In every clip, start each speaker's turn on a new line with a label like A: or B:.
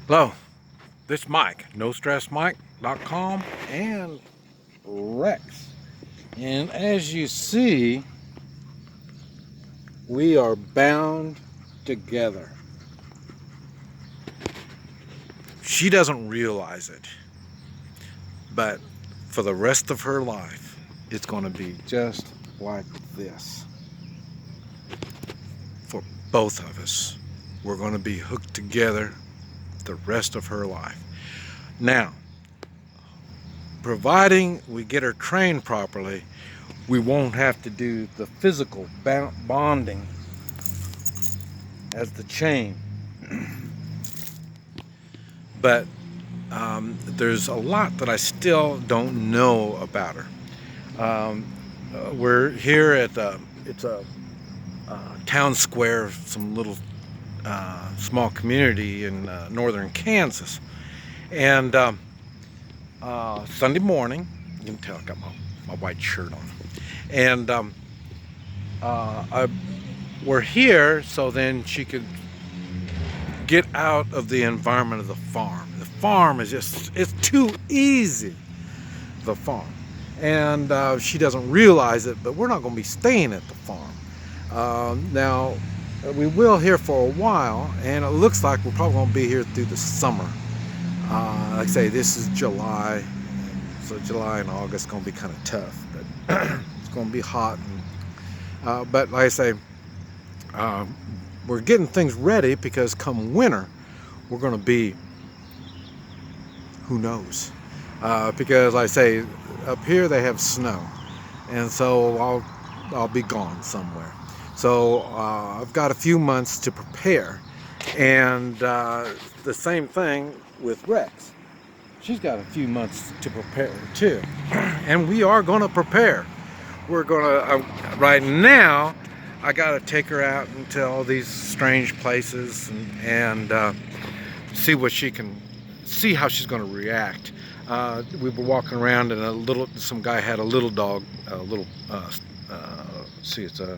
A: Hello, this is Mike, NoStressMike.com and Rex. And as you see, we are bound together. She doesn't realize it, but for the rest of her life, it's going to be just like this. For both of us, we're going to be hooked together the rest of her life. Now, providing we get her trained properly, we won't have to do the physical bonding as the chain. But there's a lot that I still don't know about her. We're here at it's a town square, some little small community in northern Kansas, and Sunday morning, you can tell I got my white shirt on, and we're here so then she could get out of the environment of the farm. The farm is it's too easy, the farm. And she doesn't realize it, but we're not going to be staying at the farm. Now, we will here for a while, and it looks like we're probably going to be here through the summer. Like I say, this is July, so July and August is going to be kind of tough, but it's going to be hot. But like I say, we're getting things ready because come winter, we're going to be, who knows? Because like I say, up here they have snow, and so I'll be gone somewhere. So I've got a few months to prepare, and the same thing with Rex. She's got a few months to prepare too, and we are going to prepare. We're going to right now. I got to take her out into all these strange places and see what she can see, how she's going to react. We were walking around, and some guy had a little dog, see, it's a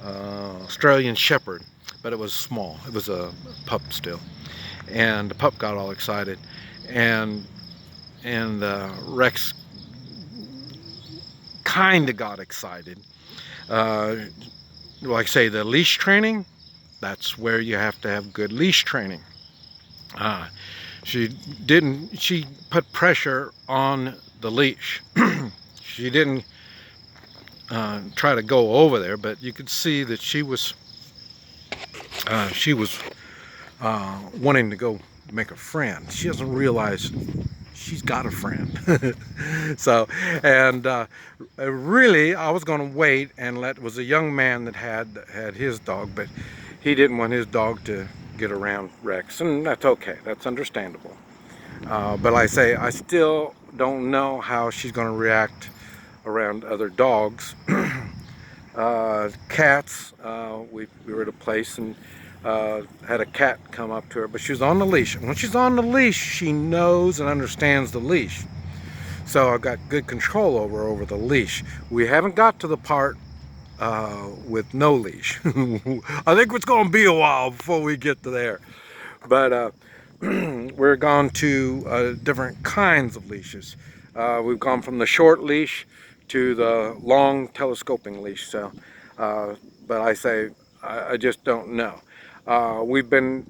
A: Australian Shepherd, but it was small. It was a pup still, and the pup got all excited, and Rex kind of got excited. Like I say, the leash training, that's where you have to have good leash training. She put pressure on the leash. She didn't try to go over there, but you could see that she was wanting to go make a friend. She doesn't realize she's got a friend. So, and really, I was going to wait and it was a young man that had his dog, but he didn't want his dog to get around Rex, and that's okay. That's understandable. But like I say, I still don't know how she's going to react around other dogs. Cats, we were at a place and had a cat come up to her, but she was on the leash. And when she's on the leash, she knows and understands the leash. So I've got good control over the leash. We haven't got to the part with no leash. I think it's going to be a while before we get to there. But we're gone to different kinds of leashes. We've gone from the short leash to the long telescoping leash. So, but I say, I just don't know. We've been,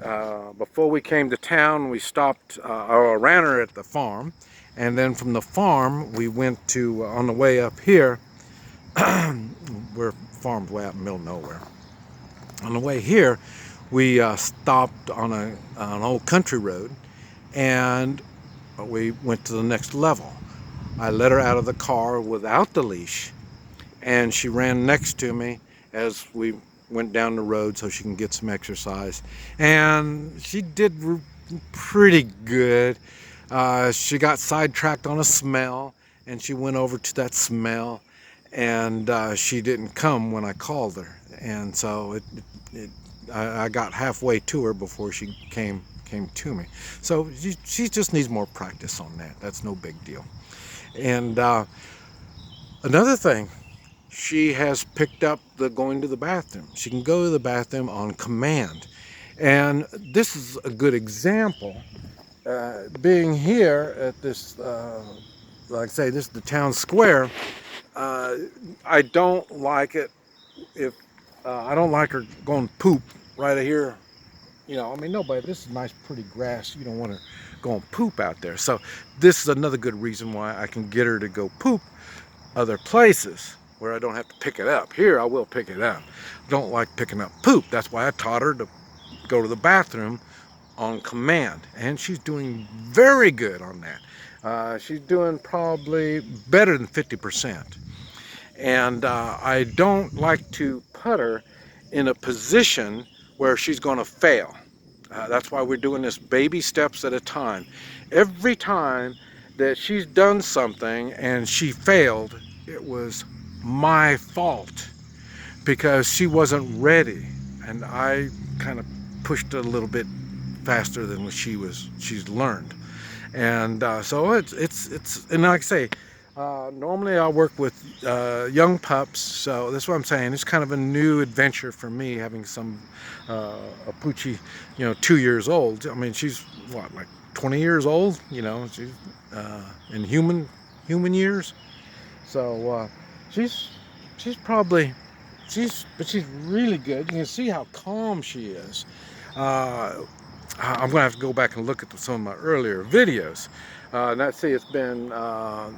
A: before we came to town, we stopped, or ran her at the farm. And then from the farm, we went to, on the way up here, we're farmed way out in the middle of nowhere. On the way here, we stopped on an old country road, and we went to the next level. I let her out of the car without the leash, and she ran next to me as we went down the road so she can get some exercise. And she did pretty good. She got sidetracked on a smell, and she went over to that smell, and she didn't come when I called her. And so I got halfway to her before she came to me. So she just needs more practice on that. That's no big deal. And another thing, she has picked up the going to the bathroom. She can go to the bathroom on command. And this is a good example. Being here at this, like I say, this is the town square. Uh, I don't like it if I don't like her going poop right here. You know, I mean, nobody, this is nice, pretty grass. You don't want to go and poop out there. So this is another good reason why I can get her to go poop other places where I don't have to pick it up. Here, I will pick it up. I don't like picking up poop. That's why I taught her to go to the bathroom on command. And she's doing very good on that. She's doing probably better than 50%. And I don't like to put her in a position where she's going to fail. That's why we're doing this baby steps at a time. Every time that she's done something and she failed, it was my fault because she wasn't ready, and I kind of pushed it a little bit faster than what she's learned. And so it's and like I say, normally I work with young pups, so that's what I'm saying. It's kind of a new adventure for me, having some a Poochie, 2 years old. I mean, she's what, like 20 years old, she's in human years. So she's probably but she's really good. You can see how calm she is. I'm gonna have to go back and look at some of my earlier videos. Let's see, it's been a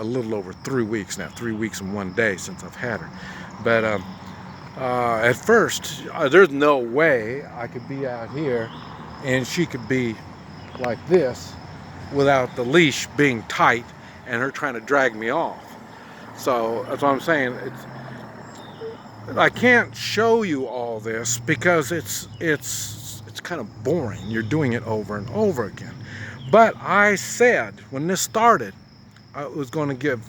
A: little over 3 weeks now, 3 weeks and 1 day since I've had her. But at first, there's no way I could be out here and she could be like this without the leash being tight and her trying to drag me off. So that's what I'm saying. I can't show you all this because it's kind of boring. You're doing it over and over again. But I said when this started, I was going to give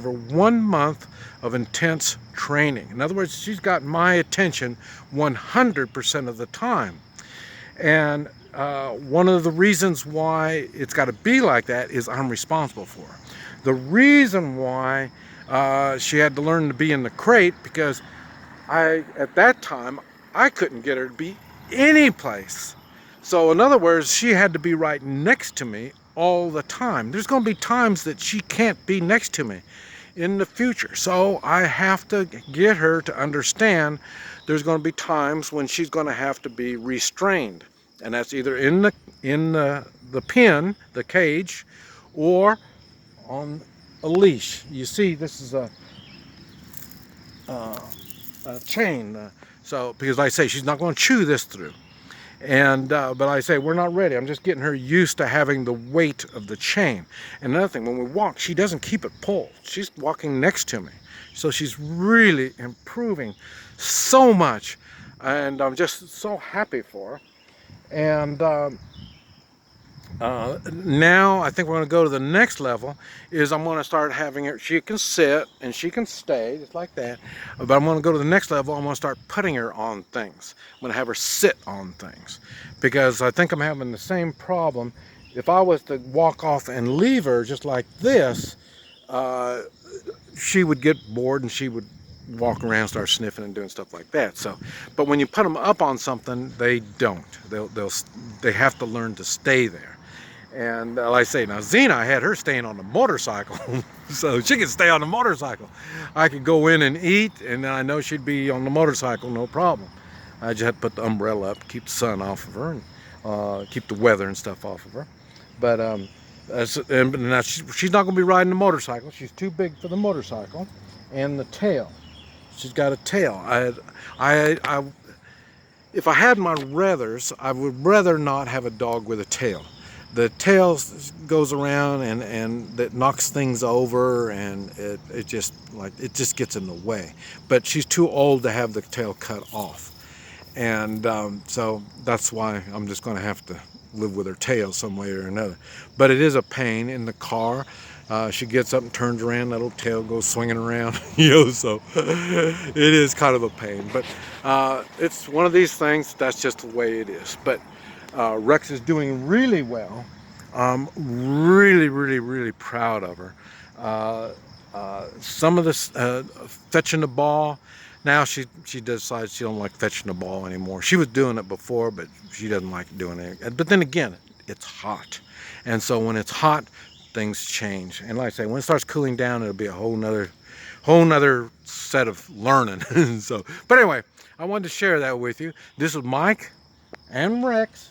A: her 1 month of intense training. In other words, she's got my attention 100% of the time. And one of the reasons why it's got to be like that is I'm responsible for her. The reason why she had to learn to be in the crate, because at that time, I couldn't get her to be any place. So in other words, she had to be right next to me all the time. There's going to be times that she can't be next to me in the future. So I have to get her to understand there's going to be times when she's going to have to be restrained. And that's either in the pen, the cage, or on a leash. You see, this is a chain. So, because like I say, she's not going to chew this through. And but I say we're not ready. I'm just getting her used to having the weight of the chain. And another thing, when we walk, she doesn't keep it pulled. She's walking next to me, so she's really improving so much, and I'm just so happy for her. And now I think we're going to go to the next level. Is I'm going to start having her, she can sit and she can stay just like that, but I'm going to go to the next level. I'm going to start putting her on things. I'm going to have her sit on things, because I think I'm having the same problem. If I was to walk off and leave her just like this, she would get bored and she would walk around, start sniffing and doing stuff like that. So, but when you put them up on something, they don't. They have to learn to stay there. And like I say, now Xena, I had her staying on the motorcycle, so she could stay on the motorcycle. I could go in and eat, and then I know she'd be on the motorcycle, no problem. I just had to put the umbrella up, keep the sun off of her, and keep the weather and stuff off of her. But now she's not going to be riding the motorcycle. She's too big for the motorcycle, and the tail. She's got a tail. If I had my ruthers, I would rather not have a dog with a tail. The tail goes around and that knocks things over, and it just gets in the way. But she's too old to have the tail cut off, and so that's why I'm just going to have to live with her tail some way or another. But it is a pain in the car. She gets up and turns around, that little tail goes swinging around, so it is kind of a pain. But it's one of these things, that's just the way it is. But Rex is doing really well. I'm really, really, really proud of her. Some of this fetching the ball, Now she decides she don't like fetching the ball anymore. She was doing it before, but she doesn't like doing it. But then again, it's hot, and so when it's hot, things change. And like I say, when it starts cooling down, it'll be a whole nother set of learning. So, but anyway, I wanted to share that with you. This is Mike and Rex.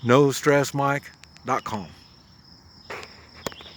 A: No stress Mike.com.